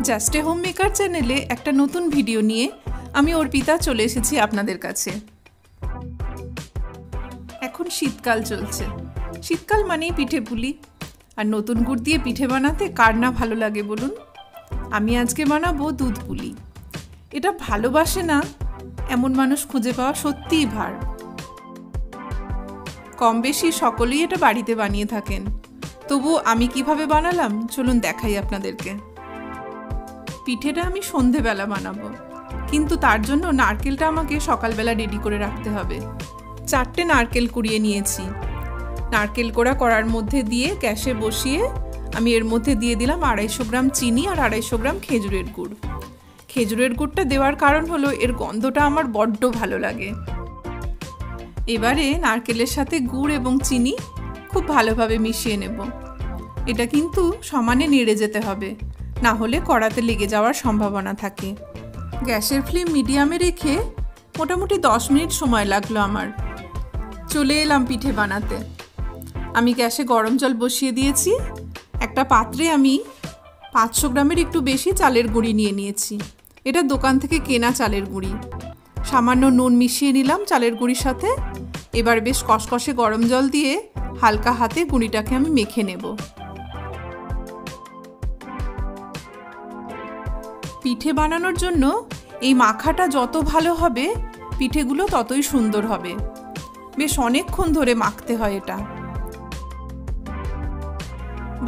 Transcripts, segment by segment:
Just a home maker চ্যানেলে একটা নতুন ভিডিও নিয়ে আমি অর্পিতা চলে এসেছি আপনাদের কাছে। এখন শীতকাল চলছে, শীতকাল মানেই পিঠে পুলি, আর নতুন গুড় দিয়ে পিঠে বানাতে কার না ভালো লাগে বলুন। আমি আজকে বানাবো দুধ পুলি। এটা ভালোবাসে না এমন মানুষ খুঁজে পাওয়া সত্যিই ভার। কম বেশি সকলেই এটা বাড়িতে বানিয়ে থাকেন, তবু আমি কিভাবে বানালাম চলুন দেখাই আপনাদেরকে। পিঠেটা আমি সন্ধেবেলা বানাবো, কিন্তু তার জন্য নারকেলটা আমাকে সকালবেলা রেডি করে রাখতে হবে। 4টে নারকেল কুড়িয়ে নিয়েছি। নারকেল কোড়া করার মধ্যে দিয়ে গ্যাসে বসিয়ে আমি এর মধ্যে দিয়ে দিলাম 250 গ্রাম চিনি আর 250 গ্রাম খেজুরের গুড়। খেজুরের গুড়টা দেওয়ার কারণ হলো এর গন্ধটা আমার বড্ড ভালো লাগে। এবারে নারকেলের সাথে গুড় এবং চিনি খুব ভালোভাবে মিশিয়ে নেব। এটা কিন্তু সমানে নেড়ে যেতে হবে, না হলে কড়াতে লেগে যাওয়ার সম্ভাবনা থাকে। গ্যাসের ফ্লেম মিডিয়ামে রেখে মোটামুটি 10 মিনিট সময় লাগলো আমার। চলে এলাম পিঠে বানাতে। আমি গ্যাসে গরম জল বসিয়ে দিয়েছি। একটা পাত্রে আমি 500 গ্রামের একটু বেশি চালের গুঁড়ি নিয়ে নিয়েছি। এটা দোকান থেকে কেনা চালের গুঁড়ি। সামান্য নুন মিশিয়ে নিলাম চালের গুঁড়ির সাথে। এবার বেশ কষকষে গরম জল দিয়ে হালকা হাতে গুঁড়িটাকে আমি মেখে নেব। পিঠে বানানোর জন্য এই মাখাটা যত ভালো হবে পিঠেগুলো ততই সুন্দর হবে। বেশ অনেকক্ষণ ধরে মাখতে হয় এটা।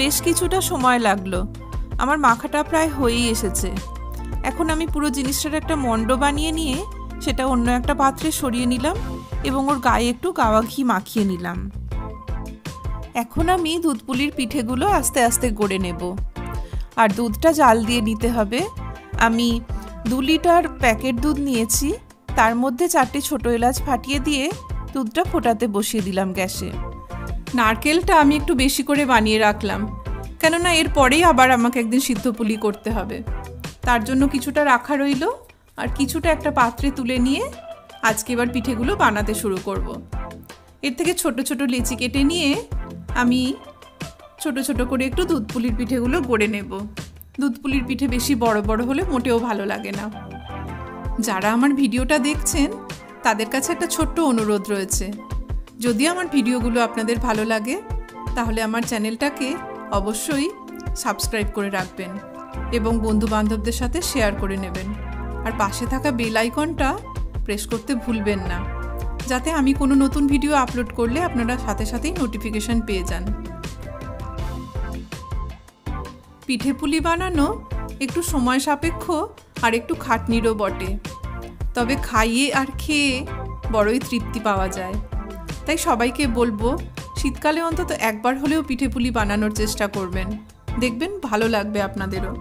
বেশ কিছুটা সময় লাগলো, আমার মাখাটা প্রায় হয়েই এসেছে। এখন আমি পুরো জিনিসটার একটা মণ্ড বানিয়ে নিয়ে সেটা অন্য একটা পাত্রে সরিয়ে নিলাম এবং ওর গায়ে একটু গাওয়া ঘি মাখিয়ে নিলাম। এখন আমি দুধ পুলির পিঠেগুলো আস্তে আস্তে গড়ে নেব। আর দুধটা জাল দিয়ে নিতে হবে। আমি 2 লিটার প্যাকেট দুধ নিয়েছি, তার মধ্যে 4টে ছোটো এলাচ ফাটিয়ে দিয়ে দুধটা ফোটাতে বসিয়ে দিলাম গ্যাসে। নারকেলটা আমি একটু বেশি করে বানিয়ে রাখলাম, কেননা এর পরেই আবার আমাকে একদিন সিদ্ধ পুলি করতে হবে। তার জন্য কিছুটা রাখা রইল, আর কিছুটা একটা পাত্রে তুলে নিয়ে আজকে এবার পিঠেগুলো বানাতে শুরু করব। এর থেকে ছোট ছোট লেচি কেটে নিয়ে আমি ছোট ছোট করে একটু দুধ পুলির পিঠেগুলো গড়ে নেব। দুধ পুলির পিঠে বেশি বড় বড় হলে মোটেও ভালো লাগে না। যারা আমার ভিডিওটা দেখছেন তাদের কাছে একটা ছোট্ট অনুরোধ রয়েছে, যদি আমার ভিডিওগুলো আপনাদের ভালো লাগে তাহলে আমার চ্যানেলটাকে অবশ্যই সাবস্ক্রাইব করে রাখবেন এবং বন্ধু বান্ধবদের সাথে শেয়ার করে নেবেন। আর পাশে থাকা বেল আইকনটা প্রেস করতে ভুলবেন না, যাতে আমি কোনো নতুন ভিডিও আপলোড করলে আপনারা সাথে সাথেই নোটিফিকেশন পেয়ে যান। পিঠে পুলি বানানো একটু সময় সাপেক্ষ আর একটু খাটনিরও বটে, তবে খাইয়ে আর খেয়ে বড়ই তৃপ্তি পাওয়া যায়। তাই সবাইকে বলবো শীতকালে অন্তত একবার হলেও পিঠে পুলি বানানোর চেষ্টা করবেন, দেখবেন ভালো লাগবে আপনাদেরও।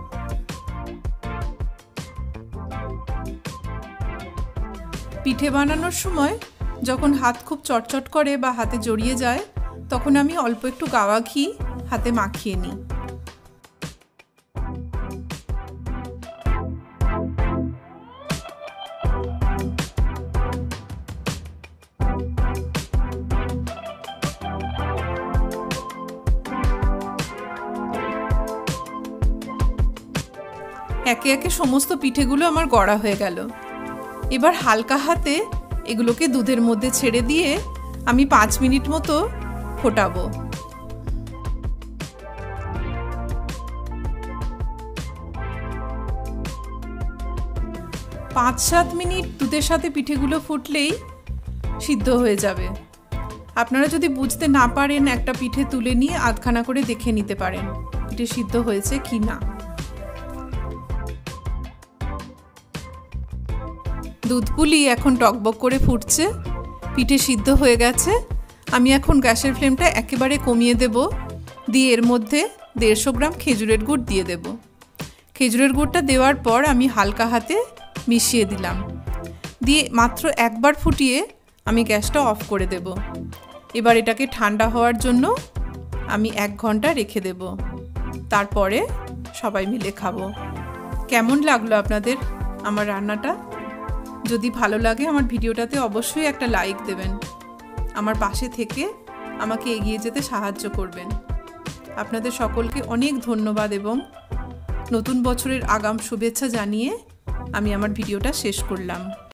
পিঠে বানানোর সময় যখন হাত খুব চটচট করে বা হাতে জড়িয়ে যায়, তখন আমি অল্প একটু গাওয়া ঘি হাতে মাখিয়ে নিই। একে একে সমস্ত পিঠেগুলো আমার গড়া হয়ে গেল। এবার হালকা হাতে এগুলোকে দুধের মধ্যে ছেড়ে দিয়ে আমি 5 মিনিট মতো ফোটাবো। 5-7 মিনিট দুধের সাথে পিঠেগুলো ফুটলেই সিদ্ধ হয়ে যাবে। আপনারা যদি বুঝতে না পারেন একটা পিঠে তুলে নিয়ে আধখানা করে দেখে নিতে পারেন পিঠে সিদ্ধ হয়েছে কি না। দুধ পুলি এখন টকবক করে ফুটছে, পিঠে সিদ্ধ হয়ে গেছে। আমি এখন গ্যাসের ফ্লেমটা একেবারে কমিয়ে দেব, দিয়ে এর মধ্যে 150 গ্রাম খেজুরের গুড় দিয়ে দেব। খেজুরের গুড়টা দেওয়ার পর আমি হালকা হাতে মিশিয়ে দিলাম, দিয়ে মাত্র একবার ফুটিয়ে আমি গ্যাসটা অফ করে দেব। এবার এটাকে ঠান্ডা হওয়ার জন্য আমি 1 ঘন্টা রেখে দেব, তারপরে সবাই মিলে খাবো। কেমন লাগলো আপনাদের আমার রান্নাটা? যদি ভালো লাগে আমার ভিডিওটাতে অবশ্যই একটা লাইক দেবেন, আমার পাশে থেকে আমাকে এগিয়ে যেতে সাহায্য করবেন। আপনাদের সকলকে অনেক ধন্যবাদ এবং নতুন বছরের আগাম শুভেচ্ছা জানিয়ে আমি আমার ভিডিওটা শেষ করলাম।